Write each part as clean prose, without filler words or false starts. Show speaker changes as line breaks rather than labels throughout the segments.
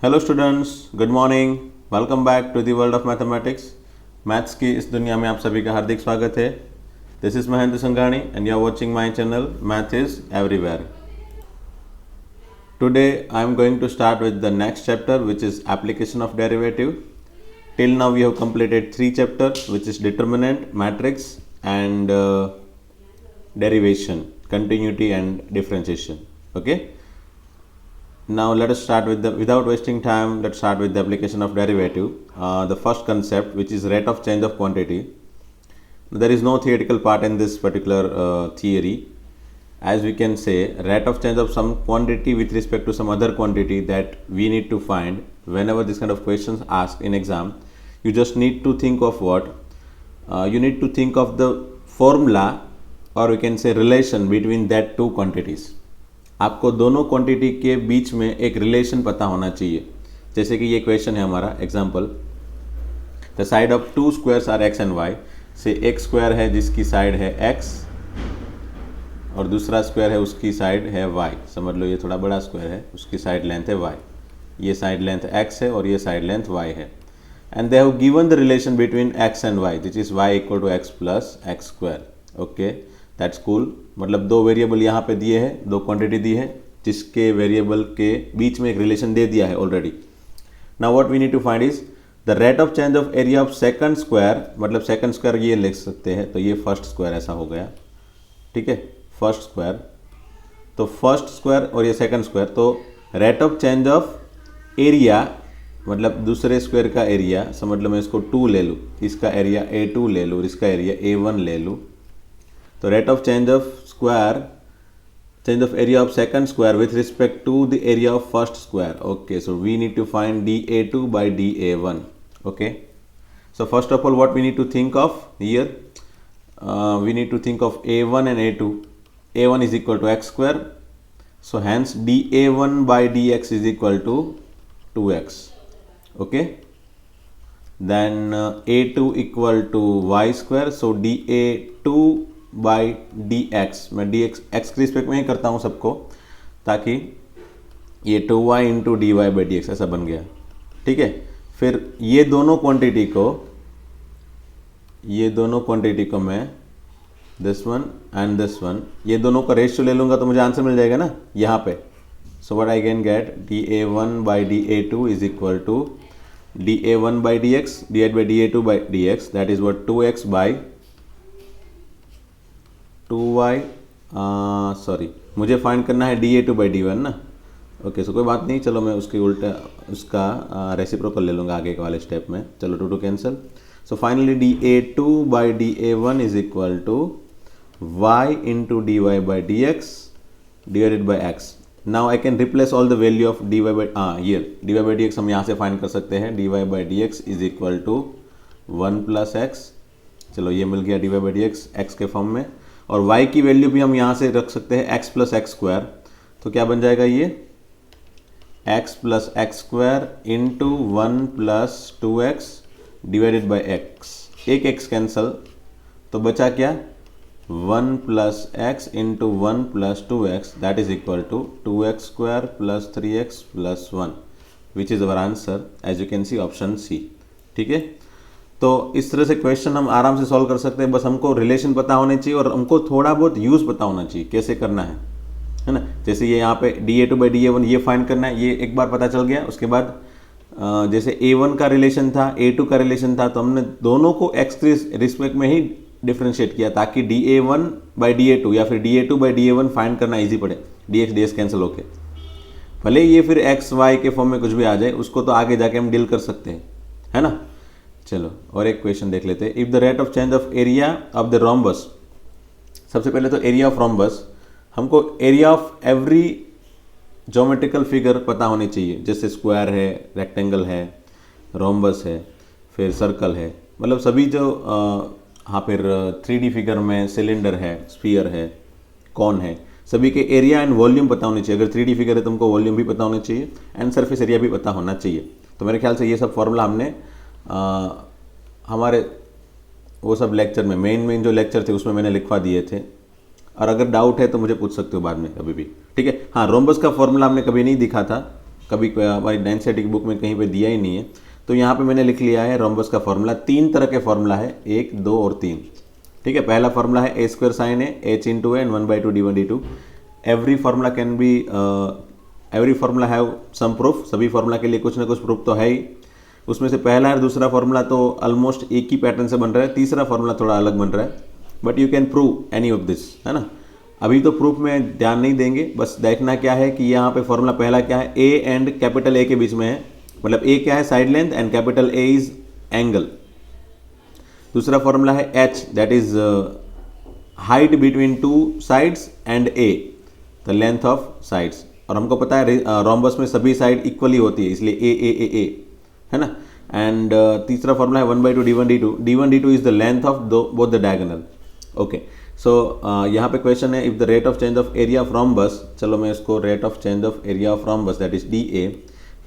Hello students, good morning. Welcome back to the world of mathematics. Maths की इस दुनिया में आप सभी का हार्दिक स्वागत है। This is Mahendra Sanghani and you are watching my channel math is everywhere. Today I am going to start with the next chapter which is application of derivative. Till now we have completed 3 chapters which is determinant, matrix and derivation, continuity and differentiation. Okay. Now let us start with without wasting time, let's start with the application of derivative. The first concept, which is rate of change of quantity. There is no theoretical part in this particular theory. As we can say, rate of change of some quantity with respect to some other quantity that we need to find. Whenever this kind of questions asked in exam, you just need to think of what? You need to think of the formula, or we can say relation between that two quantities. आपको दोनों quantity के बीच में एक relation पता होना चाहिए. जैसे कि ये क्वेश्चन है हमारा example, the side of two squares are x and y. से एक स्क्वायर है जिसकी साइड है एक्स और दूसरा स्क्वायर है उसकी साइड है वाई. समझ लो ये थोड़ा बड़ा स्क्वायर है, उसकी साइड लेंथ है वाई, ये साइड लेंथ एक्स है और ये साइड लेंथ वाई है. And they have given the relation between x and y which is y equal to x plus x square. Okay, that's cool. मतलब दो variable यहाँ पे दिए हैं, दो क्वांटिटी दी है जिसके वेरिएबल के बीच में एक रिलेशन दे दिया है already. Now what we need to find is the rate of change of area of second square. मतलब सेकंड स्क्वायर ये लिख सकते हैं, तो ये फर्स्ट स्क्वायर ऐसा हो गया. ठीक है, फर्स्ट स्क्वायर, तो फर्स्ट स्क्वायर और ये सेकंड स्क्वायर, तो rate of change of area मतलब दूसरे स्क्वायर का एरिया. समझ लो मैं इसको 2 ले लूँ, इसका एरिया A2 ले लूँ, इसका एरिया A1 ले लूँ. तो rate of change of square, change of area of second square with respect to the area of first square. Okay, so we need to find dA2 by dA1. Okay, so first of all what we need to think of here, we need to think of A1 and A2. A1 is equal to x square, so hence dA1 by dx is equal to 2x. Okay, then A2 equal to y square, so dA2 by dx. मैं dx x के respect में ही करता हूँ सबको, ताकि ये 2y into d y by d x ऐसा बन गया. ठीक है, फिर ये दोनों क्वांटिटी को मैं this one and this one, ये दोनों का रेशियो ले लूँगा तो मुझे आंसर मिल जाएगा ना यहाँ पे. So what I can get dA1 by dA2 is equal to dA1 by dx divided by dA2 by dx, that is what 2x by 2y. Sorry, मुझे फाइंड करना है dA2 by d1 ना. Okay, सो कोई बात नहीं, चलो मैं उसके उल्टा उसका रेसिप्रोकल ले लूँगा आगे के वाले स्टेप में. चलो 2 cancel. So finally dA2 by dA1 is equal to y into d y by d x divided by x. Now I can replace all the value of d y by ये d y by d x हम यहाँ से find कर सकते हैं. D y by d x is equal to 1 plus x. चलो ये मिल गया d y by d x x के फॉर्म में, और y की वैल्यू भी हम यहाँ से रख सकते हैं x प्लस एक्स स्क्वायर. तो क्या बन जाएगा ये x plus x square into 1 plus 2x divided by x. एक x कैंसल, तो बचा क्या 1 plus x into 1 plus 2x, that is equal to 2x square plus 3x plus 1 which is our answer as you can see option C. ठीक है, तो इस तरह से क्वेश्चन हम आराम से सॉल्व कर सकते हैं. बस हमको रिलेशन पता होने चाहिए और हमको थोड़ा बहुत यूज़ पता होना चाहिए कैसे करना है ना. जैसे ये यहाँ पे dA2 by dA1 ये फाइंड करना है, ये एक बार पता चल गया. उसके बाद जैसे A1 का रिलेशन था, A2 का रिलेशन था, तो हमने दोनों को x के रिस्पेक्ट में ही डिफ्रेंशिएट किया ताकि dA1 by dA2 या फिर dA2 by dA1 फाइंड करना ईजी पड़े. dx ds कैंसिल होके, भले ये फिर x y के फॉर्म में कुछ भी आ जाए, उसको तो आगे जाके हम डील कर सकते हैं, है ना. चलो और एक क्वेश्चन देख लेते हैं. If the rate of change of area of the rhombus, सबसे पहले तो एरिया ऑफ रोम्बस, हमको area of every geometrical figure पता होनी चाहिए. जैसे स्क्वायर है, रेक्टेंगल है, रोम्बस है, फिर सर्कल है, मतलब सभी जो हाँ फिर 3D फिगर में सिलेंडर है, स्फीयर है, कौन है, सभी के एरिया एंड वॉल्यूम पता होनी चाहिए. अगर 3D फिगर है तो हमको वॉल्यूम भी पता होना चाहिए एंड सरफेस एरिया भी पता होना चाहिए. तो मेरे ख्याल से ये सब फॉर्मूला हमने हमारे वो सब लेक्चर में मेन जो लेक्चर थे उसमें मैंने लिखवा दिए थे. और अगर डाउट है तो मुझे पूछ सकते हो बाद में कभी भी. ठीक है, हाँ रोम्बस का फॉर्मूला हमने कभी नहीं दिखा था, कभी हमारी 9th स्टैटिक बुक में कहीं पे दिया ही नहीं है, तो यहाँ पे मैंने लिख लिया है रोम्बस का फॉर्मूला। 3 तरह के फॉर्मूला है, 1, 2 और 3। ठीक है, पहला फॉर्मूला है a square sine a h into a and 1/2 d1 d2। Every formula can be every formula have some proof, सभी फॉर्मूला के लिए कुछ ना कुछ प्रूफ तो है ही। उसमें से पहला और दूसरा फॉर्मूला तो ऑलमोस्ट एक ही पैटर्न से बन रहा है, तीसरा फॉर्मूला थोड़ा अलग बन रहा है, but you can prove any of this, है ना। अभी तो प्रूफ में ध्यान नहीं देंगे, बस देखना क्या है कि यहाँ पे फॉर्मूला पहला क्या है, ए एंड कैपिटल ए के बीच में है, मतलब ए क्या है side length and capital A is angle. दूसरा फॉर्मूला है H, that is height between 2 sides and A, the length of sides. और हमको पता है रोम्बस में सभी साइड इक्वली होती है, इसलिए ए ए ए ए, है ना। एंड तीसरा फॉर्मूला है 1/2 d1 d2। d1 d2 is the length of both the diagonal. Okay, so यहाँ पे क्वेश्चन है if the rate of change of area of rhombus, चलो मैं इसको rate of change of area of rhombus that is D A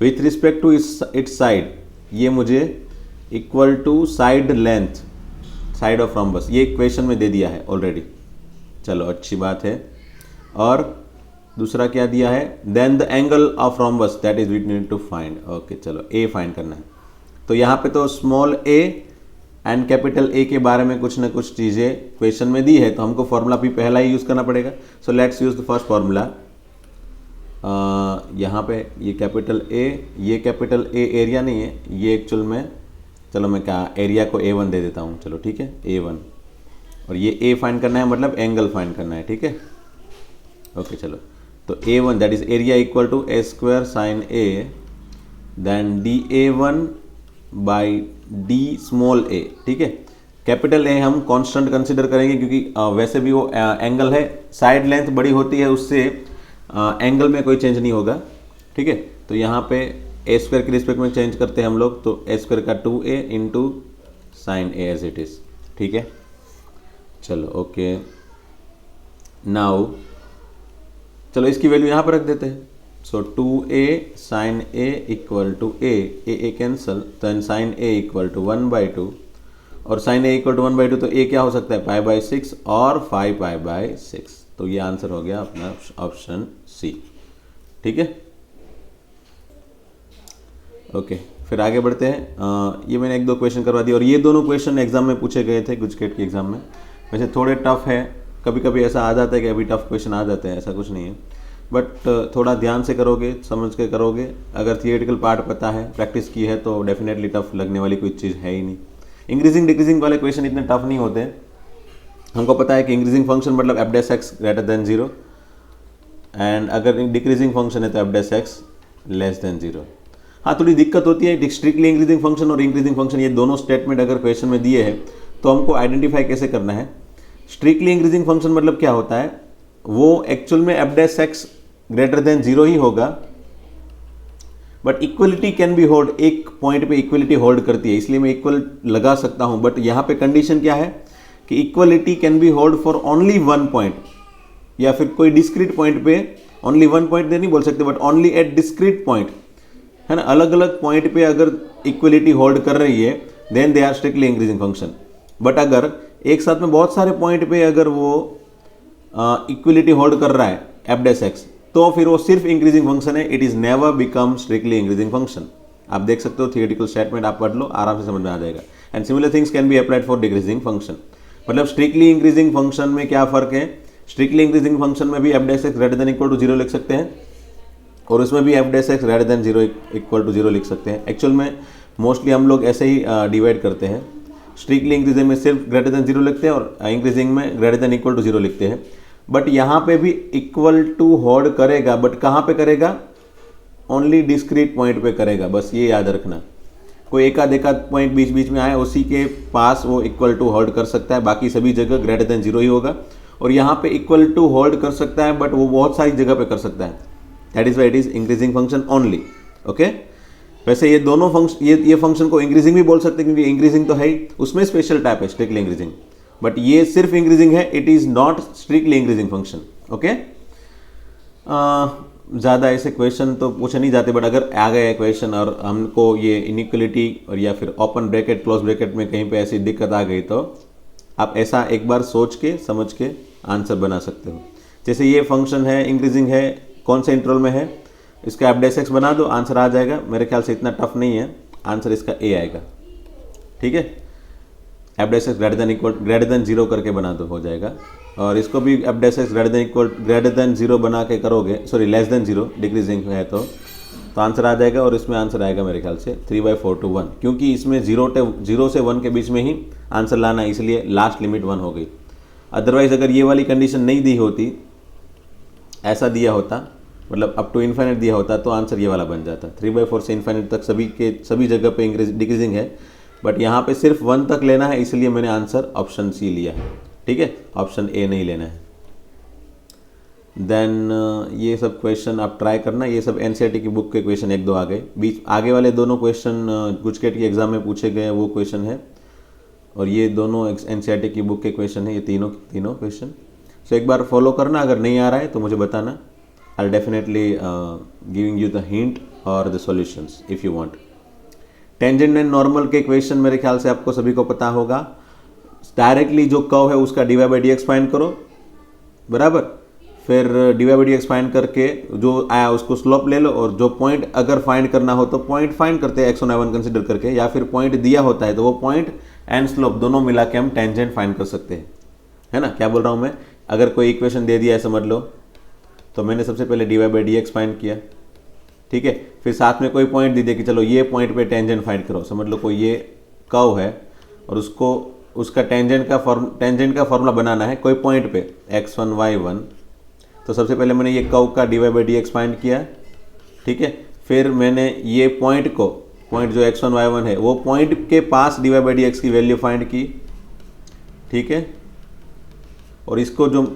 with respect to its side, ये मुझे equal to side length, side of rhombus, ये question में दे दिया है ऑलरेडी। चलो अच्छी बात है। और दूसरा क्या दिया है, then the angle of rhombus that is we need to find. Okay, चलो ए फाइंड करना है। तो यहाँ पे तो small a and capital A के बारे में कुछ ना कुछ चीज़ें क्वेश्चन में दी है, तो हमको फॉर्मूला भी पहला ही यूज़ करना पड़ेगा। So let's use the first formula. यहाँ पे ये कैपिटल ए एरिया नहीं है, ये एक्चुअल में, चलो मैं क्या एरिया को A1 दे देता हूँ, चलो ठीक है A1, और ये ए फाइंड करना है, मतलब एंगल फाइंड करना है, ठीक है। ओके चलो, तो A1 that is area equal to A square sine A then DA1 by D small A, ठीक है। कैपिटल ए हम कांस्टेंट कंसिडर करेंगे क्योंकि वैसे भी वो एंगल है, साइड लेंथ बड़ी होती है, उससे एंगल में कोई चेंज नहीं होगा, ठीक है। तो यहाँ पे ए स्क्वायर के रिस्पेक्ट में चेंज करते हैं हम लोग, तो ए स्क्वायर का 2a into sine a as it is, ठीक है। चलो ओके, नाउ चलो इसकी वैल्यू यहाँ पर रख देते हैं। So 2a sine a equal to a cancel, then sine a equal to 1/2, और साइन ए इक्वल टू 1/2, तो ए क्या हो सकता है π/6 और 5 π/6, तो ये आंसर हो गया अपना ऑप्शन सी, ठीक है। ओके, फिर आगे बढ़ते हैं। ये मैंने 1-2 क्वेश्चन करवा दिए, और ये दोनों क्वेश्चन एग्जाम में पूछे गए थे, गुजकेट के एग्जाम में। वैसे थोड़े टफ है, कभी कभी ऐसा आ जाता है कि अभी टफ क्वेश्चन आ जाते हैं, ऐसा कुछ नहीं है, बट थोड़ा ध्यान से करोगे, समझ के करोगे। अगर थियोरेटिकल पार्ट पता है, प्रैक्टिस की है, तो डेफिनेटली टफ लगने वाली कोई चीज़ है ही नहीं। इंक्रीजिंग डिक्रीजिंग वाले क्वेश्चन इतने टफ नहीं होते। हमको पता है कि इंक्रीजिंग फंक्शन मतलब f' ग्रेटर देन 0, एंड अगर डिक्रीजिंग फंक्शन है तो f' लेस देन 0। हाँ, थोड़ी दिक्कत होती है, स्ट्रिक्टली इंक्रीजिंग फंक्शन और इंक्रीजिंग फंक्शन ये दोनों स्टेटमेंट अगर क्वेश्चन में दिए हैं तो हमको आइडेंटिफाई कैसे करना है। स्ट्रिक्टली इंक्रीजिंग फंक्शन मतलब क्या होता है, वो एक्चुअल में f' ग्रेटर देन 0 ही होगा, but equality can be hold, एक पॉइंट पे इक्वलिटी होल्ड करती है, इसलिए मैं इक्वल लगा सकता हूं। बट यहाँ पे कंडीशन क्या है कि equality can be hold for only 1 point, या फिर कोई डिस्क्रीट पॉइंट पे ओनली 1 पॉइंट नहीं बोल सकते, but only at discrete point, है ना। अलग अलग पॉइंट पे अगर इक्वलिटी होल्ड कर रही है then they are strictly increasing function. But अगर एक साथ में बहुत सारे पॉइंट पे अगर वो इक्वलिटी होल्ड कर रहा है f', तो फिर वो सिर्फ इंक्रीजिंग फंक्शन है, it is never become strictly increasing function. आप देख सकते हो, थियोरेटिकल स्टेटमेंट आप पढ़ लो, आराम से समझ में आ जाएगा। And similar things can be applied for decreasing function. मतलब स्ट्रिक्टली इंक्रीजिंग फंक्शन में क्या फर्क है, स्ट्रिक्टली इंक्रीजिंग फंक्शन में भी f' greater than equal to 0 लिख सकते हैं, और उसमें भी f' greater than 0 equal to 0 लिख सकते हैं। एक्चुअल में मोस्टली हम लोग ऐसे ही डिवाइड करते हैं, स्ट्रिक्टली इंक्रीजिंग में सिर्फ ग्रेटर देन 0 लिखते हैं और इंक्रीजिंग में ग्रेटर देन इक्वल टू 0 लिखते हैं। बट यहाँ पे भी इक्वल टू होल्ड करेगा, बट कहाँ पे करेगा, ओनली डिस्क्रीट पॉइंट पे करेगा, बस ये याद रखना। कोई एकाध पॉइंट बीच बीच में आए, उसी के पास वो इक्वल टू होल्ड कर सकता है, बाकी सभी जगह ग्रेटर देन 0 ही होगा। और यहाँ पे इक्वल टू होल्ड कर सकता है, बट वो बहुत सारी जगह पे कर सकता है, that is why it is increasing function only. Okay, वैसे ये दोनों फंक्शन, ये फंक्शन को इंक्रीजिंग भी बोल सकते हैं, क्योंकि इंक्रीजिंग तो है ही, उसमें स्पेशल टाइप है स्ट्रिक्टली इंक्रीजिंग, बट ये सिर्फ इंक्रीजिंग है, it is not strictly increasing function. Okay, ज़्यादा ऐसे क्वेश्चन तो पूछे नहीं जाते, बट अगर आ गए क्वेश्चन और हमको ये इनइक्वलिटी और या फिर ओपन ब्रैकेट क्लोज ब्रैकेट में कहीं पे ऐसी दिक्कत आ गई, तो आप ऐसा एक बार सोच के समझ के आंसर बना सकते हो। जैसे ये फंक्शन है, इंक्रीजिंग है, कौन से इंटरवल में है, इसका एफ डैश एक्स बना दो, आंसर आ जाएगा। मेरे ख्याल से इतना टफ नहीं है, आंसर इसका ए आएगा। ठीक है, F dash x greater than zero करके बना दो, हो जाएगा। और इसको भी F dash x greater than zero बना के करोगे, sorry less than zero, decreasing है तो आंसर आ जाएगा। और इसमें आंसर आएगा मेरे ख्याल से 3/4 to 1, क्योंकि इसमें जीरो से 1 के बीच में ही आंसर लाना है, इसलिए लास्ट लिमिट 1 हो गई। अदरवाइज अगर ये वाली कंडीशन नहीं दी होती, ऐसा दिया होता, मतलब अप टू इन्फाइनाइट दिया होता, तो आंसर ये वाला बन जाता। 3/4 से इन्फाइनाइट तक सभी जगह पे डिक्रीजिंग है, बट यहाँ पे सिर्फ 1 तक लेना है, इसलिए मैंने आंसर ऑप्शन सी लिया है। ठीक है, ऑप्शन ए नहीं लेना है। देन ये सब क्वेश्चन आप ट्राई करना, ये सब एनसीईआरटी की बुक के क्वेश्चन 1-2 आ गए। बीच आगे वाले दोनों क्वेश्चन गुजकेट की एग्जाम में पूछे गए वो क्वेश्चन है, और ये दोनों एनसीईआरटी की बुक के क्वेश्चन है, ये तीनों क्वेश्चन। सो एक बार फॉलो करना, अगर नहीं आ रहा है तो मुझे बताना। I definitely giving you the hint और the solutions if you want. Tangent and normal के क्वेश्चन मेरे ख्याल से आपको सभी को पता होगा। डायरेक्टली जो कर्व है उसका dy/dx फाइंड करो, बराबर। फिर dy/dx फाइंड करके जो आया उसको स्लोप ले लो, और जो पॉइंट अगर फाइंड करना हो तो पॉइंट फाइंड करते हैं x1 y1 कंसिडर करके, या फिर पॉइंट दिया होता है तो वो पॉइंट एंड स्लोप दोनों मिला के हम टेंजेंट फाइंड कर सकते हैं, है ना। क्या बोल रहा हूँ मैं, अगर कोई इक्वेशन दे दिया है समझ लो, तो मैंने सबसे पहले dy/dx फाइंड किया, ठीक है। फिर साथ में कोई पॉइंट दे दिया कि चलो ये पॉइंट पे टेंजेंट फाइंड करो। समझ लो कोई ये कर्व है और उसका टेंजेंट का फॉर्मूला बनाना है कोई पॉइंट पे x1 y1, तो सबसे पहले मैंने ये कर्व का dy/dx फाइंड किया, ठीक है। फिर मैंने ये पॉइंट जो x1 y1 है वो पॉइंट के पास dy/dx की वैल्यू फाइंड की, ठीक है। और इसको जो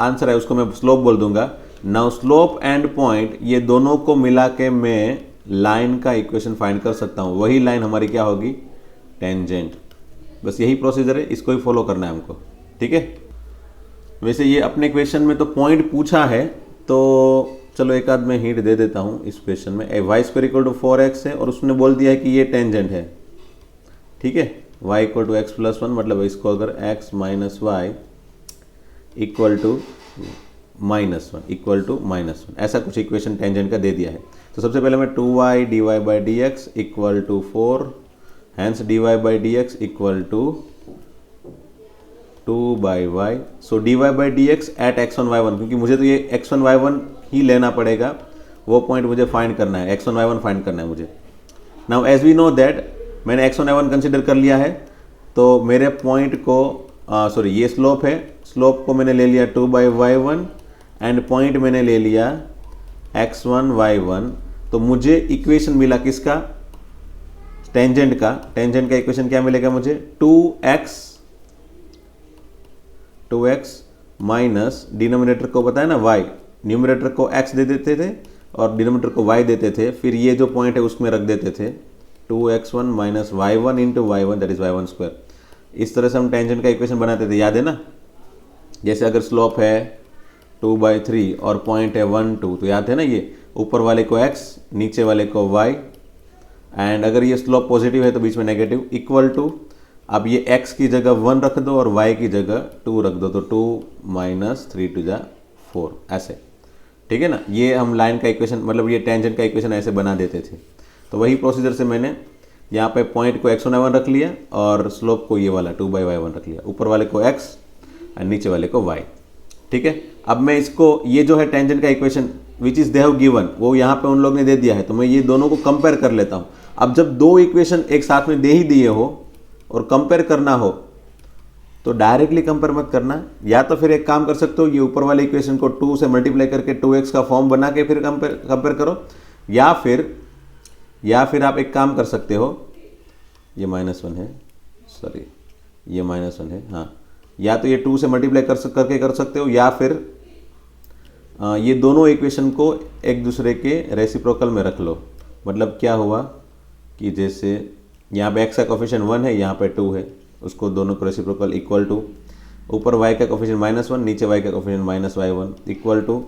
आंसर है उसको मैं स्लोप बोल दूंगा। नाउ स्लोप एंड पॉइंट ये दोनों को मिला के मैं लाइन का इक्वेशन फाइंड कर सकता हूँ, वही लाइन हमारी क्या होगी, टेंजेंट। बस यही प्रोसीजर है, इसको ही फॉलो करना है हमको, ठीक है। वैसे ये अपने क्वेश्चन में तो पॉइंट पूछा है, तो चलो एक आध मैं हिंट दे देता हूँ इस क्वेश्चन में। y² = 4x है और उसने बोल दिया है कि ये टेंजेंट है, ठीक है। y = x+1, मतलब इसको अगर x - y = -1 ऐसा कुछ इक्वेशन टेंजेंट का दे दिया है। तो सबसे पहले मैं 2y dy/dx = 4, hence dy/dx = 2/y। सो dy/dx एट x1 y1, क्योंकि मुझे तो ये x1 y1 ही लेना पड़ेगा, वो पॉइंट मुझे फाइंड करना है, x1 y1 फाइंड करना है मुझे। Now as we know that मैंने x1 y1 कंसिडर कर लिया है, तो मेरे पॉइंट को सॉरी ये स्लोप है, स्लोप को मैंने ले लिया 2/y1 एंड पॉइंट मैंने ले लिया x1 y1। तो मुझे इक्वेशन मिला किसका, टेंजेंट का इक्वेशन क्या मिलेगा मुझे, 2x माइनस डिनोमिनेटर को पता है ना y, न्यूमरेटर को x दे देते थे और डिनोमिनेटर को y देते थे, फिर ये जो पॉइंट है उसमें रख देते थे 2x1 - y1 × y1 that is y1²। इस तरह से हम टेंजेंट का इक्वेशन बनाते थे, याद है ना। जैसे अगर स्लोप है 2/3 और पॉइंट है 1 2, तो याद है ना, ये ऊपर वाले को x नीचे वाले को y, एंड अगर ये स्लोप पॉजिटिव है तो बीच में नेगेटिव, इक्वल टू, अब ये x की जगह 1 रख दो और y की जगह 2 रख दो, तो 2 - 3 × 4 ऐसे, ठीक है ना। ये हम लाइन का इक्वेशन, मतलब ये टेंजेंट का इक्वेशन ऐसे बना देते थे। तो वही प्रोसीजर से मैंने यहाँ पे पॉइंट को x1 y1 रख लिया और स्लोप को ये वाला 2/y1 रख लिया, ऊपर वाले को x और नीचे वाले को y, ठीक है। अब मैं इसको, ये जो है टेंजेंट का equation which is they have given, वो यहाँ पे उन लोग ने दे दिया है, तो मैं ये दोनों को कंपेयर कर लेता हूँ। अब जब दो इक्वेशन एक साथ में दे ही दिए हो और कंपेयर करना हो तो डायरेक्टली कंपेयर मत करना, या तो फिर एक काम कर सकते हो, ये ऊपर वाले इक्वेशन को 2 से मल्टीप्लाई करके 2x का फॉर्म बना के फिर कंपेयर करो, या फिर आप एक काम कर सकते हो, ये -1 है, सॉरी ये -1 है, हाँ, या तो ये 2 से मल्टीप्लाई करके कर सकते हो, या फिर ये दोनों इक्वेशन को एक दूसरे के रेसिप्रोकल में रख लो। मतलब क्या हुआ कि जैसे यहाँ पे x का कोफिशिएंट 1 है, यहाँ पे 2 है, उसको दोनों को रेसिप्रोकल इक्वल टू, ऊपर y का कोफिशिएंट -1 नीचे y का coefficient -y1 equal to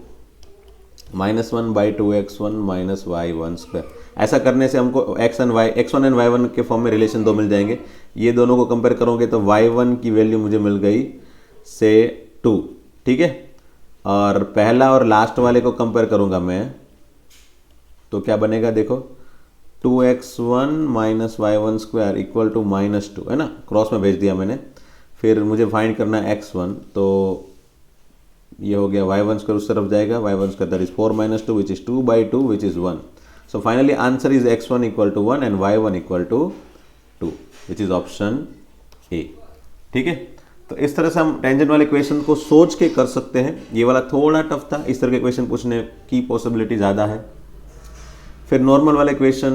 -1/2x1 - y1²। ऐसा करने से हमको x1 एंड y1 के फॉर्म में रिलेशन 2 मिल जाएंगे। ये दोनों को कंपेयर करोगे तो y1 की वैल्यू मुझे मिल गई से 2, ठीक है। और पहला और लास्ट वाले को कंपेयर करूंगा मैं, तो क्या बनेगा देखो, 2x1 minus y1 square equal to -2, है ना, क्रॉस में भेज दिया मैंने। फिर मुझे फाइंड करना है x1, तो ये हो गया y1 स्क्वायर उस तरफ जाएगा, y1 square that is 4 - 2 which is 2/2 which is 1। So finally answer is x1 equal to 1 and y1 equal to 2 which is option A. ठीक है, तो इस तरह से हम टेंजेंट वाले क्वेश्चन को सोच के कर सकते हैं। ये वाला थोड़ा टफ था, इस तरह के क्वेश्चन पूछने की पॉसिबिलिटी ज़्यादा है। फिर नॉर्मल वाले क्वेश्चन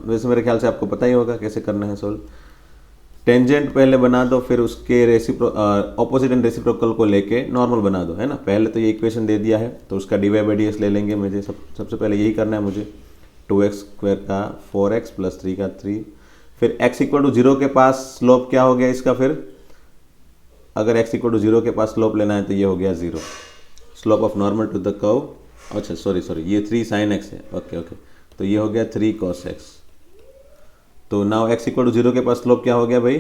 वैसे मेरे ख्याल से आपको पता ही होगा कैसे करना है सोल्व। टेंजेंट पहले बना दो, फिर उसके ऑपोजिट एंड रेसिप्रोकल को लेके नॉर्मल बना दो, है ना। पहले तो ये इक्वेशन दे दिया है तो उसका dy/dx ले लेंगे। मुझे सबसे पहले यही करना है मुझे, 2x स्क्वायर का 4x प्लस 3 का 3। फिर x इक्वल टू 0 के पास स्लोप क्या हो गया इसका, फिर अगर x इक्वल टू 0 के पास स्लोप लेना है तो ये हो गया 0, slope of normal to the curve. अच्छा सॉरी ये 3 sin x है, ओके, तो ये हो गया 3 cos x। तो नाउ x इक्वल टू 0 के पास स्लोप क्या हो गया भाई,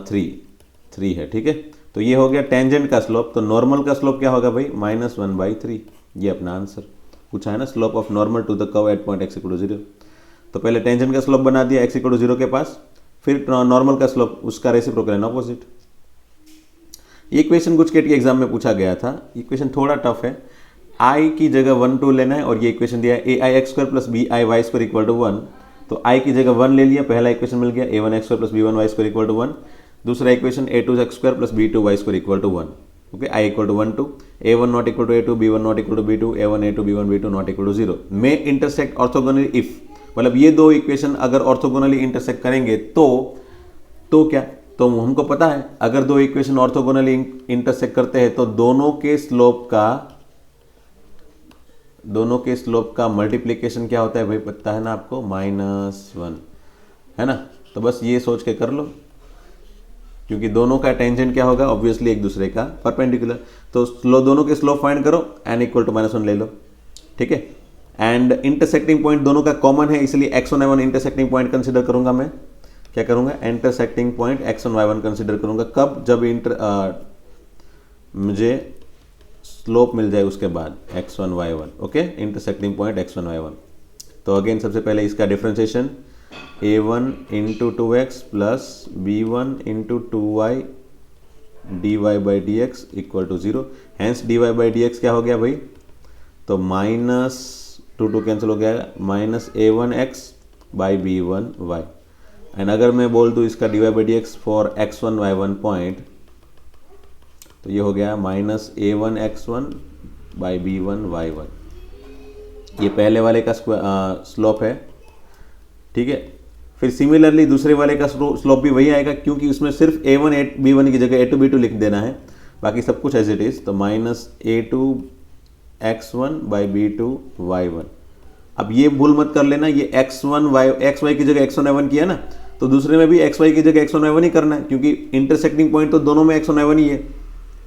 3 है, ठीक है। तो ये हो गया टेंजेंट का स्लोप। तो नॉर्मल का स्लोप क्या होगा भाई, -1/3। ये अपना आंसर पूछा है ना, slope of normal to the curve at point x equal to 0। तो पहले टेंजेंट का स्लोप बना दिया x इक्वल टू 0 के पास, फिर नॉर्मल का स्लोप उसका रेसिप्रोकल एंड ऑपोजिट। ये क्वेश्चन कुछ के एग्जाम में पूछा गया था। ये क्वेश्चन थोड़ा टफ है। i की जगह 1 2 लेना है और ये इक्वेशन दिया है ai(x² + bi(y² इक्वल टू 1। तो i की जगह 1 ले लिया, पहला इक्वेशन मिल गया a1(x² + b1(y² इक्वल टू 1। दूसरा equation a2(x² + b2(y² equal to 1। Okay, i equal to 1 2, a1 not equal to a2, b1 not equal to b2, a1 a2 b1 b2 not equal to 0 में intersect orthogonally if, मतलब ये दो equation अगर orthogonally intersect करेंगे तो क्या, तो हमको पता है अगर दो इक्वेशन ऑर्थोगोनली इंटरसेक्ट करते हैं तो दोनों के स्लोप का मल्टीप्लिकेशन क्या होता है भाई, पता है ना आपको, -1, है ना। तो बस ये सोच के कर लो, क्योंकि दोनों का टेंजेंट क्या होगा, ऑब्वियसली एक दूसरे का परपेंडिकुलर। तो दोनों के स्लोप फाइंड करो, n इक्वल टू -1 ले लो, ठीक है। एंड इंटरसेक्टिंग पॉइंट दोनों का कॉमन है, इसलिए x1 y1 intersecting point consider करूंगा मैं। क्या करूंगा, intersecting point x1 y1 consider करूंगा। कब, जब मुझे स्लोप मिल जाए उसके बाद x1 y1, okay, intersecting point x1 y1। तो अगेन सबसे पहले इसका differentiation a1 into 2x plus b1 into 2y dy/dx equal to 0। Hence dy/dx क्या हो गया भाई, तो -2 कैंसिल हो गया, -a1x बाई b1y। एंड अगर मैं बोल दूँ इसका dy/dx for x1 y1 point, तो ये हो गया -a1x1 बाई b1y1। ये पहले वाले का स्लोप है, ठीक है। फिर सिमिलरली दूसरे वाले का स्लोप भी वही आएगा, क्योंकि उसमें सिर्फ a1 b1 की जगह a2 b2 लिख देना है, बाकी सब कुछ एज इट इज। तो -a2x1 बाई b2y1। अब ये भूल मत कर लेना, ये xy की जगह x1 y1 किया ना, तो दूसरे में भी xy की जगह x1 y1 ही करना है, क्योंकि इंटरसेक्टिंग पॉइंट तो दोनों में x1 y1 ही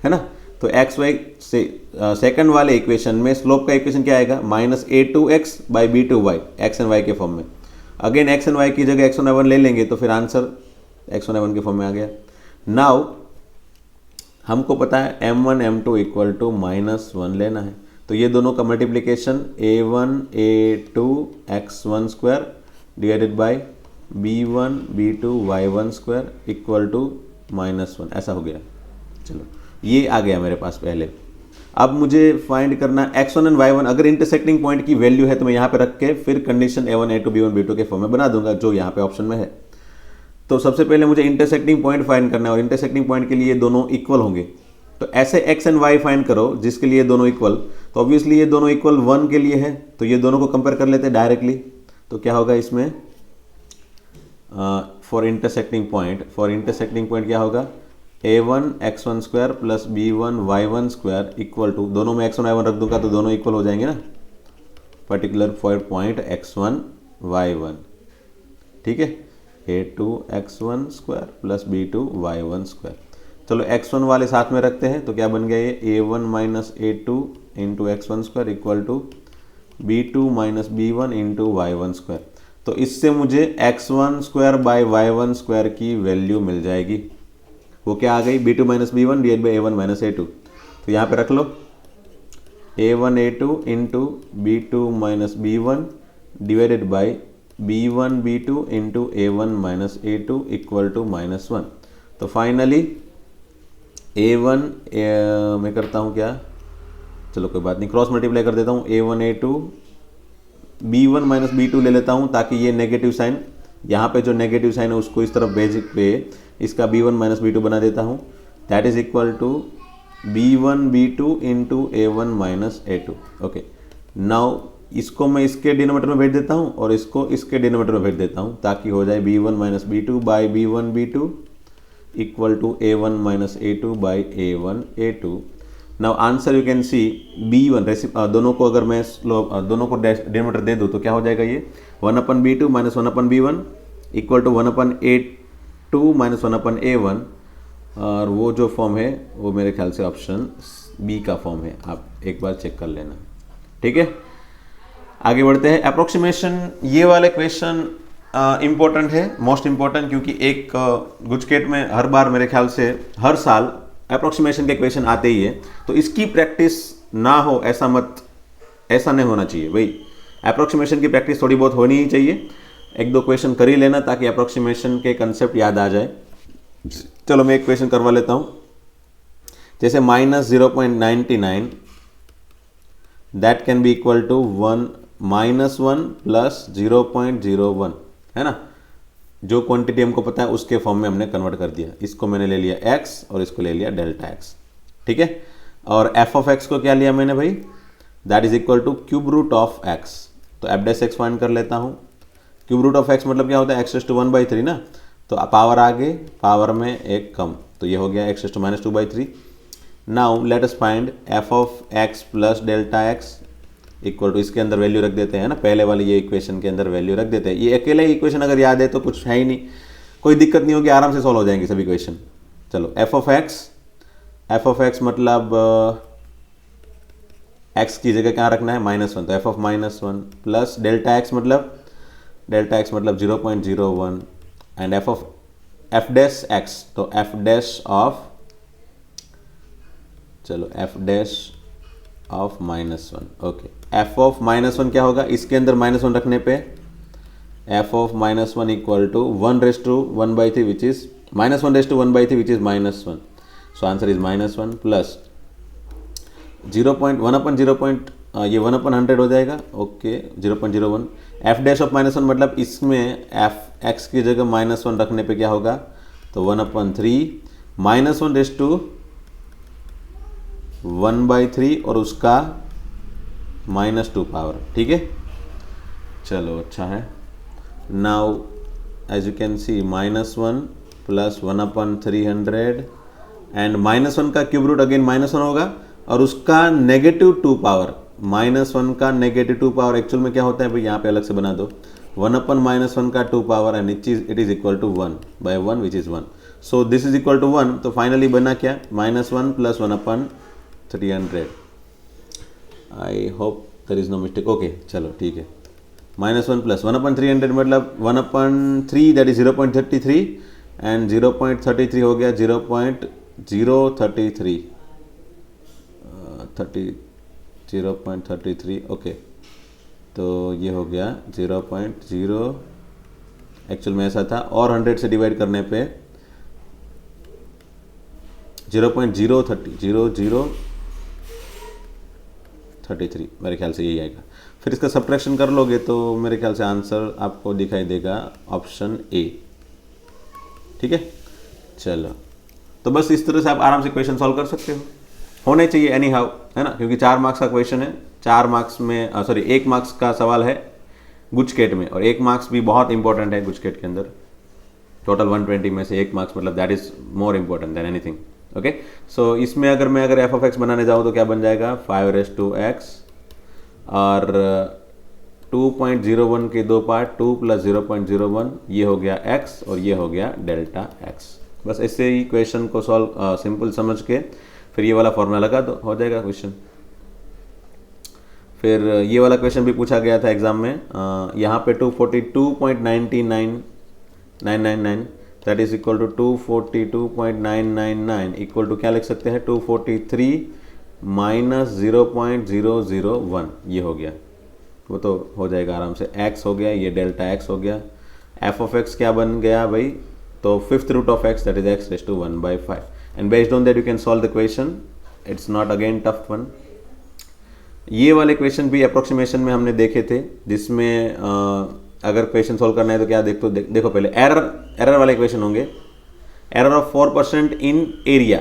है ना। तो xy से सेकंड वाले इक्वेशन में स्लोप का इक्वेशन क्या आएगा, -a2x by b2y, x and y के फॉर्म में। अगेन x एंड y की जगह x1 y1 ले लेंगे तो फिर आंसर x1 y1 के फॉर्म में आ गया। नाउ हमको पता है m1 m2 इक्वल टू -1 लेना है, तो ये दोनों का multiplication a1 a2 x1 square divided by b1 b2 y1 square equal to -1, ऐसा हो गया। चलो ये आ गया मेरे पास पहले। अब मुझे फाइंड करना x1 एंड y1, अगर इंटरसेक्टिंग पॉइंट की वैल्यू है तो मैं यहाँ पे रख के फिर condition a1 a2 b1 b2 के फॉर्म में बना दूंगा, जो यहाँ पे ऑप्शन में है। तो सबसे पहले मुझे इंटरसेक्टिंग पॉइंट फाइंड करना है, और इंटरसेक्टिंग पॉइंट के लिए दोनों इक्वल होंगे। तो ऐसे x एंड y फाइंड करो जिसके लिए दोनों इक्वल, तो ऑब्वियसली ये दोनों इक्वल 1 के लिए है, तो ये दोनों को कंपेयर कर लेते हैं डायरेक्टली। तो क्या होगा इसमें, फॉर इंटरसेक्टिंग पॉइंट क्या होगा, a1 x1 square plus b1 y1 square equal to, दोनों में x1 y1 रख दूंगा तो दोनों इक्वल हो जाएंगे ना, particular for point x1 y1, ठीक है। a2 x1 square plus b2 y1 square. चलो x1 वाले साथ में रखते हैं, तो क्या बन गया ये a1 minus a2 into x1 square equal to b2 minus b1 into y1 square. तो इससे मुझे x1 square by y1 square की वैल्यू मिल जाएगी। वो क्या आ गई, b2 minus b1 divide by a1 minus a2। तो यहाँ पे रख लो, A1 A2 into B2 minus B1 divided by B1 B2 into A1 minus A2 equal to -1। तो फाइनली A1 मैं करता हूँ क्या, चलो कोई बात नहीं, क्रॉस मल्टीप्लाई कर देता हूँ। A1 A2 B1 minus B2 ले लेता हूँ ताकि ये नेगेटिव साइन, यहाँ पे जो नेगेटिव साइन है उसको इस तरफ भेज पे इसका B1 माइनस B2 बना देता हूँ। That is equal to B1 B2 into A1 minus A2। Okay, now इसको मैं इसके डिनोमिनेटर में भेज देता हूँ और इसको इसके डिनोमिनेटर में भेज देता हूँ ताकि हो जाए B1 minus B2 by B1 B2 equal to A1 minus A2 by A1 A2। Now answer you can see B1 दोनों को अगर मैं दोनों को डिनोमिनेटर दे दूँ तो क्या हो जाएगा, ये 1/B2 minus 1/B1 equal to 1/A2 minus 1/A1, और वो जो फॉर्म है वो मेरे ख्याल से ऑप्शन बी का फॉर्म है, आप एक बार चेक कर लेना। ठीक है, आगे बढ़ते हैं। अप्रोक्सीमेशन, ये वाले क्वेश्चन इम्पोर्टेंट है, मोस्ट इम्पोर्टेंट, क्योंकि एक गुजकेट में हर बार मेरे ख्याल से हर साल अप्रोक्सीमेशन के क्वेश्चन आते ही है, तो इसकी प्रैक्टिस ना हो ऐसा नहीं होना चाहिए भाई। अप्रोक्सीमेशन की प्रैक्टिस थोड़ी बहुत होनी ही चाहिए, एक दो क्वेश्चन कर ही लेना ताकि अप्रोक्सीमेशन के कंसेप्ट याद आ जाए। चलो मैं एक क्वेश्चन करवा लेता हूँ, जैसे -0.99 that can be equal to 1 plus 0.01, है ना। जो क्वांटिटी हमको पता है उसके फॉर्म में हमने कन्वर्ट कर दिया। इसको मैंने ले लिया x और इसको ले लिया डेल्टा x, ठीक है। और f ऑफ x को क्या लिया मैंने भाई, that is equal to cube root of x। तो f डैश x फाइंड कर लेता हूँ। क्यूब रूट ऑफ x मतलब क्या होता है, x to 1/3 ना, तो पावर आगे पावर में एक कम, तो ये हो गया x to -2/3। Now let us find f of x plus delta x equal to, इसके अंदर वैल्यू रख देते हैं ना, पहले वाली ये इक्वेशन के अंदर वैल्यू रख देते हैं। ये अकेले ही इक्वेशन अगर याद है तो कुछ है ही नहीं, कोई दिक्कत नहीं होगी, आराम से सॉल्व हो जाएंगे सभी इक्वेशन। चलो f ऑफ x मतलब x की जगह क्या रखना है, -1, तो f of -1 plus delta x मतलब 0.01 एंड f डैश x, तो f डैश ऑफ, चलो f dash of -1। Okay, f of -1 क्या होगा, इसके अंदर -1 रखने पे f of -1 equal to 1/1/3 which is -1/1/3 which is -1। So answer is -1 plus 0.1/0. ये 1/100 हो जाएगा। ओके, 0.01 f डैश ऑफ -1 मतलब इसमें f x की जगह -1 रखने पे क्या होगा, तो 1/3 -1/1/3 और उसका -2 पावर, ठीक है। चलो अच्छा है। Now as you can see -1 plus 1/300 and -1 का क्यूब रूट अगेन -1 होगा और उसका -2 पावर, -1 का -2 पावर एक्चुअल में क्या होता है भाई, यहाँ पे अलग से बना दो, 1/-1 का 2 power and it is equal to 1/1 which is 1। So this is equal to 1, तो फाइनली बना क्या, -1 plus 1/300। I hope there is no mistake. Okay चलो ठीक है, -1 प्लस 1/300 मतलब 1/3 दैट इज 0.33 एंड 0.33 हो गया 0.33 ओके, तो ये हो गया 0.0, एक्चुअल में ऐसा था, और 100 से डिवाइड करने पे 0.033 मेरे ख्याल से यही आएगा। फिर इसका सब्ट्रैक्शन कर लोगे तो मेरे ख्याल से आंसर आपको दिखाई देगा ऑप्शन ए, ठीक है। चलो, तो बस इस तरह से आप आराम से क्वेश्चन सॉल्व कर सकते हो, होने चाहिए एनी हाउ, है ना, क्योंकि 4 मार्क्स का क्वेश्चन है, 4 मार्क्स में 1 मार्क्स का सवाल है गुजकेट में, और 1 मार्क्स भी बहुत इंपॉर्टेंट है गुजकेट के अंदर। टोटल 120 में से 1 मार्क्स मतलब that is more important than anything. Okay, so इसमें अगर मैं f ऑफ x बनाने जाऊँ तो क्या बन जाएगा, 5x और 2.01 के 2 पार्ट, 2 प्लस 0.01, ये हो गया x और ये हो गया डेल्टा x। बस ऐसे ही क्वेश्चन को सॉल्व सिंपल समझ के फिर ये वाला फॉर्मूला लगा दो, हो जाएगा क्वेश्चन। फिर ये वाला क्वेश्चन भी पूछा गया था एग्जाम में, यहाँ पे 242.999 that is equal to 242.999 equal to क्या लिख सकते हैं, 243 -0.001 ये हो गया, वो तो हो जाएगा आराम से। x हो गया, ये डेल्टा x हो गया। f ऑफ x क्या बन गया भाई, तो fifth root of x that is x raise to 1/5 and based on that you can solve the question. It's not again tough one. ये वाले क्वेश्चन भी अप्रोक्सीमेशन में हमने देखे थे, जिसमें अगर क्वेश्चन सॉल्व करना है तो क्या देखो पहले एरर वाले क्वेश्चन होंगे। एरर ऑफ 4% इन एरिया,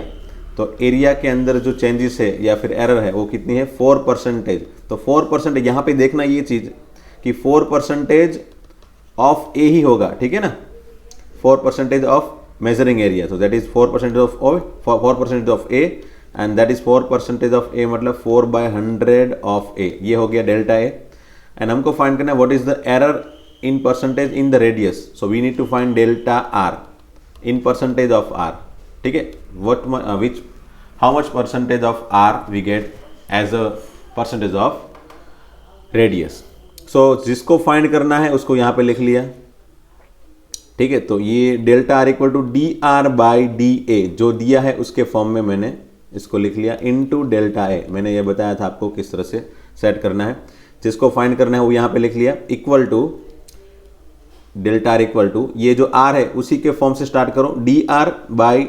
तो एरिया के अंदर जो चेंजेस है या फिर एरर है वो कितनी है, 4%। तो 4% यहाँ पे देखना ये चीज कि 4% ऑफ ए ही होगा, ठीक है ना, 4% ऑफ मेजरिंग एरिया, तो that is 4% of A and that is 4% of A, मतलब 4/100 ऑफ ए, ये हो गया डेल्टा ए। एंड हमको फाइंड करना है what is the error in percentage in the radius, so we need to find delta R in percentage of R, ठीक है, how much percentage of R we get as a percentage of radius. So जिसको find करना है उसको यहाँ पे लिख लिया, ठीक है। तो ये delta R equal to D R by D A जो दिया है उसके फॉर्म में मैंने इसको लिख लिया इनटू डेल्टा ए। मैंने ये बताया था आपको किस तरह से सेट करना है। जिसको फाइंड करना है वो यहाँ पे लिख लिया, equal to delta R equal to ये जो आर है उसी के फॉर्म से स्टार्ट करो, डी आर बाई,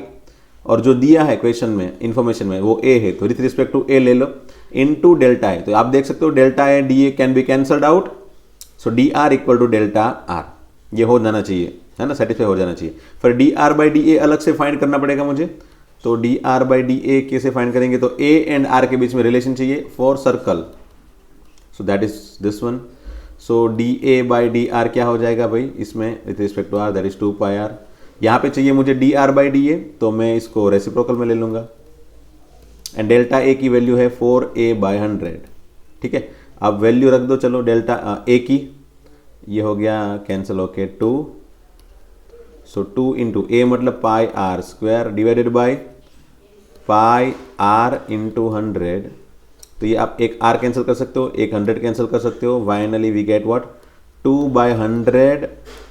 और जो दिया है क्वेश्चन में इंफॉर्मेशन में वो ए है, तो विथ रिस्पेक्ट टू ए ले लो, इनटू डेल्टा ए। तो आप देख सकते हो delta A D A can be cancelled out, so D R equal to delta R, ये हो जाना चाहिए, है ना, सेटिस्फाई हो जाना चाहिए। फिर डी आर बाई डी ए अलग से फाइंड करना पड़ेगा मुझे, तो डी आर बाई डी ए कैसे फाइंड करेंगे, तो ए एंड आर के बीच में रिलेशन चाहिए for circle, so that is this one. So D A by D R क्या हो जाएगा भाई इसमें with respect to R, that is 2πr। यहाँ पे चाहिए मुझे D R by D A, तो मैं इसको रेसिप्रोकल में ले लूंगा एंड डेल्टा ए की वैल्यू है 4a/100, ठीक है। अब वैल्यू रख दो चलो डेल्टा ए की, ये हो गया कैंसिल होके 2, सो 2 इंटू ए मतलब πr² divided by πr into 100, तो ये आप एक r कैंसिल कर सकते हो, एक 100 कैंसिल कर सकते हो, finally we get what 2/100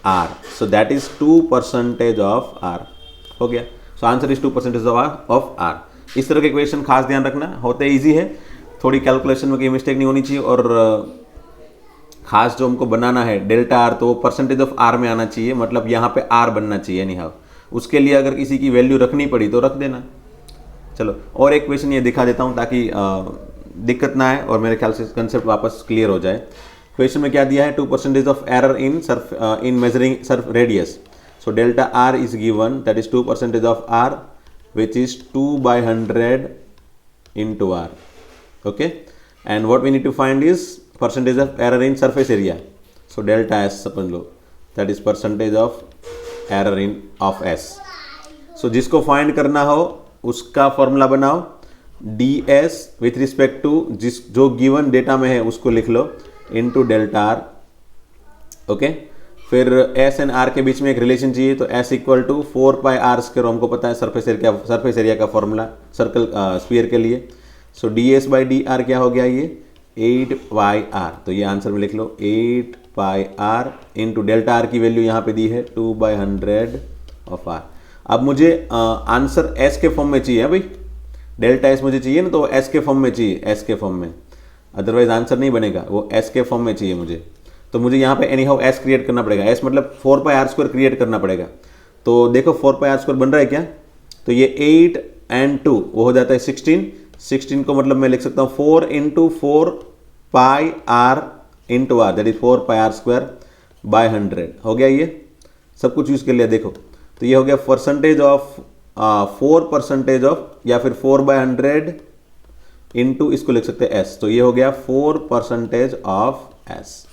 r, so that is 2% of r हो गया। So answer is 2% of r। इस तरह के क्वेश्चन खास ध्यान रखना, होते इजी है, थोड़ी कैलकुलेशन में कोई मिस्टेक नहीं होनी चाहिए, और खास जो हमको बनाना है डेल्टा आर, तो वो परसेंटेज ऑफ आर में आना चाहिए, मतलब यहाँ पे आर बनना चाहिए एनी हाउ। उसके लिए अगर किसी की वैल्यू रखनी पड़ी तो रख देना। चलो और एक क्वेश्चन ये दिखा देता हूँ ताकि दिक्कत ना आए और मेरे ख्याल से कंसेप्ट वापस क्लियर हो जाए। क्वेश्चन में क्या दिया है, 2% of error in measuring surf radius, so delta R is given, that is 2% of R which is 2/100 into R, okay. And what we need to find is percentage of error in surface area, so delta S समझ लो, that is percentage of error in of S. So जिसको find करना हो उसका formula बनाओ, D S with respect to जो given data में है उसको लिख लो इनटू डेल्टा आर, ओके। फिर एस एंड आर के बीच में एक रिलेशन चाहिए, तो एस इक्वल टू 4πr², हमको पता है सरफेस एरिया का फॉर्मूला सर्कल स्फीयर के लिए। So D S by D R क्या हो गया, ये 8πr, तो ये आंसर में लिख लो 8πr इंटू डेल्टा आर की वैल्यू यहाँ पे दी है 2/100 ऑफ आर। अब मुझे आंसर एस के फॉर्म में चाहिए भाई, डेल्टा एस मुझे चाहिए ना, तो एस के फॉर्म में चाहिए, एस के फॉर्म में, अदरवाइज आंसर नहीं बनेगा, वो एस के फॉर्म में चाहिए मुझे। तो मुझे यहाँ पे एनी हाउ एस क्रिएट करना पड़ेगा, एस मतलब 4πr² क्रिएट करना पड़ेगा। तो देखो 4πr² बन रहा है क्या, तो ये 8 and 2 वो हो जाता है 16 को मतलब मैं लिख सकता हूँ 4 into 4πr into R, that is 4πr²/100 हो गया। ये सब कुछ यूज कर लिया, देखो तो ये हो गया परसेंटेज ऑफ 4% ऑफ, या फिर 4/100 इंटू इसको लिख सकते हैं एस, तो ये हो गया 4% ऑफ एस।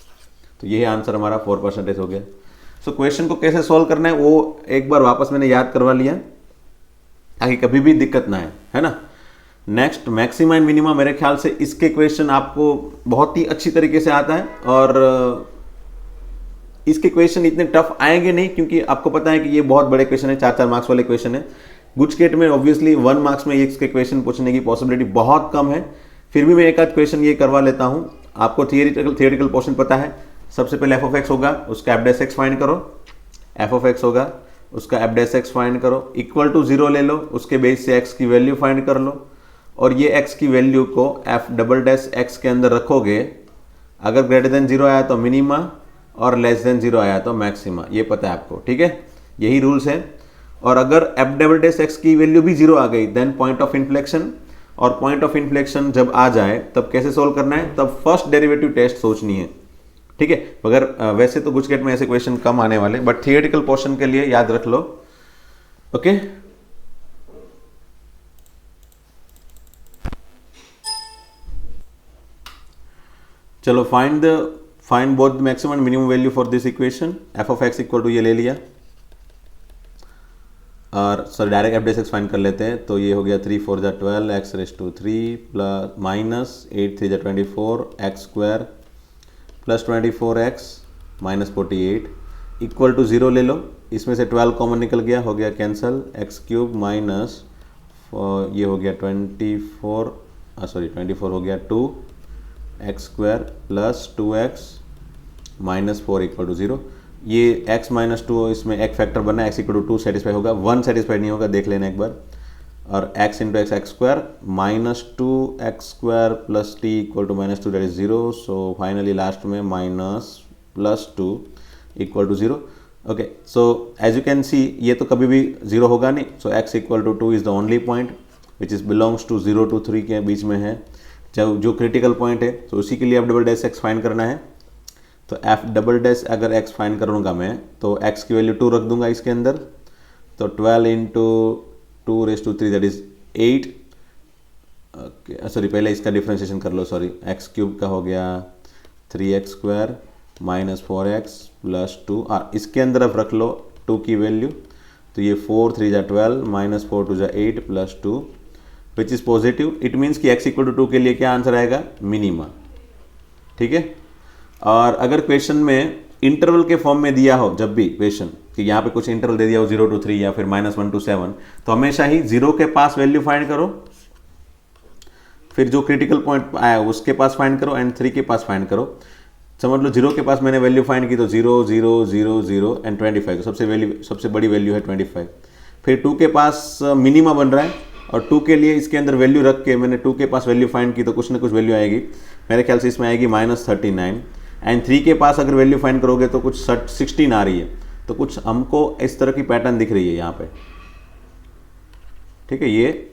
तो ये आंसर हमारा 4% हो गया। सो क्वेश्चन को कैसे सॉल्व करना है वो एक बार वापस मैंने याद करवा लिया ताकि कभी भी दिक्कत ना है ना। नेक्स्ट मैक्सिमा एंड मिनिमा, मेरे ख्याल से इसके क्वेश्चन आपको बहुत ही अच्छी तरीके से आता है, और इसके क्वेश्चन इतने टफ आएंगे नहीं, क्योंकि आपको पता है कि ये बहुत बड़े क्वेश्चन है, 4-4 मार्क्स वाले क्वेश्चन है। गुजकेट में ऑब्वियसली 1 मार्क्स में इसके क्वेश्चन पूछने की पॉसिबिलिटी बहुत कम है, फिर भी मैं एक आध क्वेश्चन ये करवा लेता हूँ। आपको थियोरेटिकल पोर्शन पता है, सबसे पहले एफ ऑफ एक्स होगा, उसका एफ डैश एक्स फाइंड करो, एफ ऑफ एक्स होगा उसका एफ डैश एक्स फाइंड करो, इक्वल टू 0 ले लो, उसके बेस से एक्स की वैल्यू फाइंड कर लो, और ये x की वैल्यू को f डबल डैश x के अंदर रखोगे, अगर ग्रेटर देन 0 आया तो मिनिमा और लेस देन 0 आया तो मैक्सिमा, ये पता है आपको, ठीक है, यही रूल्स है। और अगर f डबल डैश x की वैल्यू भी 0 आ गई देन पॉइंट ऑफ इन्फ्लेक्शन, और पॉइंट ऑफ इन्फ्लेक्शन जब आ जाए तब कैसे सोल्व करना है, तब फर्स्ट डेरिवेटिव टेस्ट सोचनी है, ठीक है। मगर वैसे तो गुजकेट में ऐसे क्वेश्चन कम आने वाले, बट थियोरेटिकल पोर्शन के लिए याद रख लो, ओके। चलो find both maximum and minimum value for this equation. F of X equal to ये ले लिया, और sir direct F dash X find कर लेते हैं। तो ये हो गया 3 4 जा 12 X raise to 3 plus minus 8 3 जा 24 X square plus 24 X minus 48 equal to 0 ले लो। इसमें से 12 कॉमन निकल गया, हो गया कैंसल, एक्स क्यूब माइनस ये हो गया 24 हो गया 2 X square plus 2x minus 4 equal to 0। ये x माइनस 2 इसमें एक फैक्टर बना, x इक्वल टू 2 सेटिस्फाई होगा, 1 सेटिस्फाई नहीं होगा, देख लेना एक बार। और x into X X square minus 2 X square plus T equal to minus 2 that is 0। So finally last में minus plus 2 equal to 0। Okay, so as you can see ये तो कभी भी 0 होगा नहीं। So x equal to 2 is the only point which is belongs to 0 to 3 के बीच में है, जो क्रिटिकल पॉइंट है। तो उसी के लिए F double dash X find करना है। तो एफ डबल डैश अगर एक्स फाइंड करूँगा मैं, तो एक्स की वैल्यू 2 रख दूंगा इसके अंदर। तो 12 into 2 raise to 3 that is 8। Okay sorry, पहले इसका डिफ्रेंशिएशन कर लो, सॉरी। एक्स क्यूब का हो गया 3x square minus 4x plus 2, और इसके अंदर अब रख लो 2 की वैल्यू। तो ये 4 3 जा 12 माइनस 4 2 जा 8 plus 2 which is positive. It means कि x इक्वल टू 2 के लिए क्या आंसर आएगा, मिनिमा, ठीक है। और अगर क्वेश्चन में इंटरवल के फॉर्म में दिया हो, जब भी क्वेश्चन कि यहाँ पे कुछ इंटरवल दे दिया हो 0 to 3 या फिर -1 to 7, तो हमेशा ही 0 के पास वैल्यू फाइंड करो, फिर जो क्रिटिकल पॉइंट आया उसके पास फाइंड करो, एंड 3 के पास फाइंड करो। समझ लो 0 के पास मैंने वैल्यू फाइंड की तो 0 0 0 0 एंड 25, तो सबसे बड़ी वैल्यू है 25। फिर 2 के पास मिनिमा बन रहा है, और 2 के लिए इसके अंदर वैल्यू रख के मैंने 2 के पास वैल्यू फाइंड की, तो कुछ ना कुछ वैल्यू आएगी, मेरे ख्याल से इसमें आएगी -39। एंड 3 के पास अगर वैल्यू फाइंड करोगे तो कुछ 16 आ रही है। तो कुछ हमको इस तरह की पैटर्न दिख रही है यहाँ पे, ठीक है, ये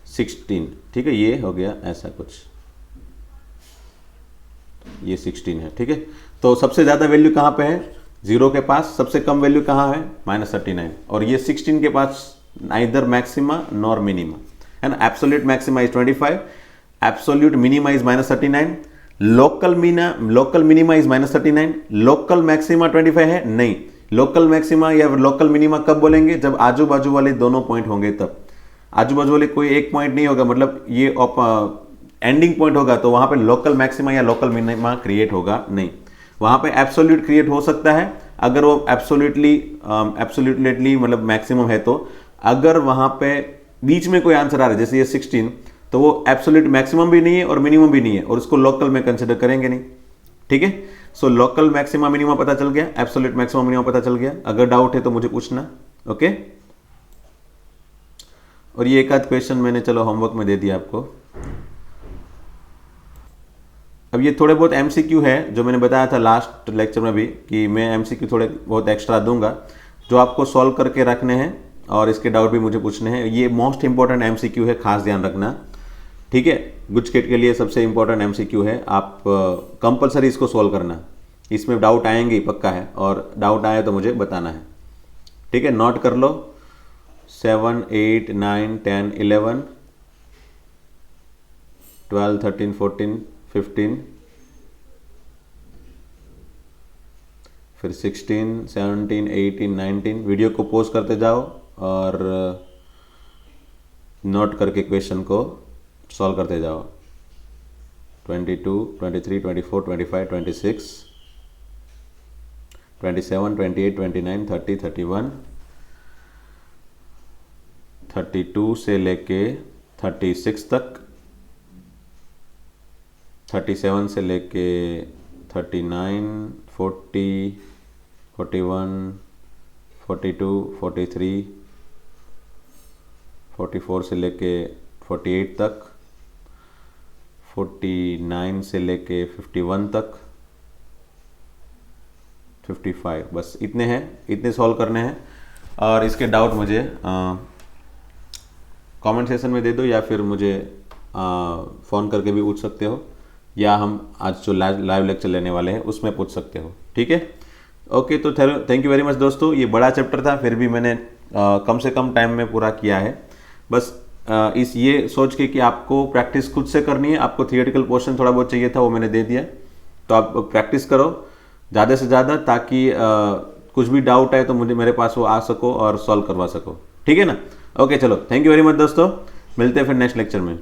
16, ठीक है, ये हो गया ऐसा कुछ, ये 16 है, ठीक है। तो सबसे ज़्यादा वैल्यू कहाँ पे है, 0 के पास। सबसे कम वैल्यू कहाँ है, -39। और ये 16 के पास नाइदर मैक्सिमा नॉर मिनिमा है ना। Absolute maxima is 25, absolute minima is -39, local minima is -39, local maxima 25 है नहीं। लोकल मैक्सिमा या लोकल मिनिमा कब बोलेंगे, जब आजू बाजू वाले दोनों पॉइंट होंगे तब। आजू बाजू वाले कोई एक पॉइंट नहीं होगा, मतलब ये एंडिंग पॉइंट होगा, तो वहां पे लोकल मैक्सिमा या लोकल मिनिमा क्रिएट होगा नहीं। वहां पे एब्सोल्यूट क्रिएट हो सकता है अगर वो एब्सोल्यूटली मतलब मैक्सिमम है। तो अगर वहां पे बीच में कोई आंसर आ रहा है जैसे ये 16, तो वो एब्सोल्यूट मैक्सिमम भी नहीं है और मिनिमम भी नहीं है, और उसको लोकल में कंसिडर करेंगे नहीं, ठीक है। सो लोकल मैक्सिमा मिनिमम पता चल गया, एब्सोल्यूट मैक्सिमम मिनिमम पता चल गया। अगर डाउट है तो मुझे पूछना, ओके। और ये एक आध क्वेश्चन मैंने चलो होमवर्क में दे दिया आपको। अब ये थोड़े बहुत एमसीक्यू है, जो मैंने बताया था लास्ट लेक्चर में भी कि मैं एमसीक्यू थोड़े बहुत एक्स्ट्रा दूंगा, जो आपको सॉल्व करके रखने हैं, और इसके डाउट भी मुझे पूछने हैं। ये मोस्ट इंपॉर्टेंट एमसीक्यू है, खास ध्यान रखना, ठीक है। गुजकेट के लिए सबसे इंपॉर्टेंट एमसीक्यू है, आप कंपलसरी इसको सॉल्व करना। इसमें डाउट आएंगे ही पक्का है, और डाउट आए तो मुझे बताना है, ठीक है। नोट कर लो 7 8 9 10 11 12 13 14 15, फिर 16 17 18 19। वीडियो को पॉज करते जाओ और नोट करके क्वेश्चन को सॉल्व करते जाओ। 22 23 24 25 26 27 28 29 30 31 32 से लेके 36 तक, 37 से लेके 39 40 41 42 43 44 से लेके 48 तक, 49 से लेके 51 तक, 55, बस इतने हैं, इतने सॉल्व करने हैं। और इसके डाउट मुझे कमेंट सेक्शन में दे दो, या फिर मुझे फ़ोन करके भी पूछ सकते हो, या हम आज जो लाइव लेक्चर लेने वाले हैं उसमें पूछ सकते हो, ठीक है। ओके, तो थैंक यू वेरी मच दोस्तों। ये बड़ा चैप्टर था, फिर भी मैंने कम से कम टाइम में पूरा किया है। बस इस ये सोच के कि आपको प्रैक्टिस खुद से करनी है, आपको थियोरेटिकल पोर्शन थोड़ा बहुत चाहिए था, वो मैंने दे दिया। तो आप प्रैक्टिस करो ज़्यादा से ज़्यादा, ताकि कुछ भी डाउट है तो मुझे मेरे पास वो आ सको और सॉल्व करवा सको, ठीक है ना। ओके चलो, थैंक यू वेरी मच दोस्तों, मिलते हैं फिर नेक्स्ट लेक्चर में।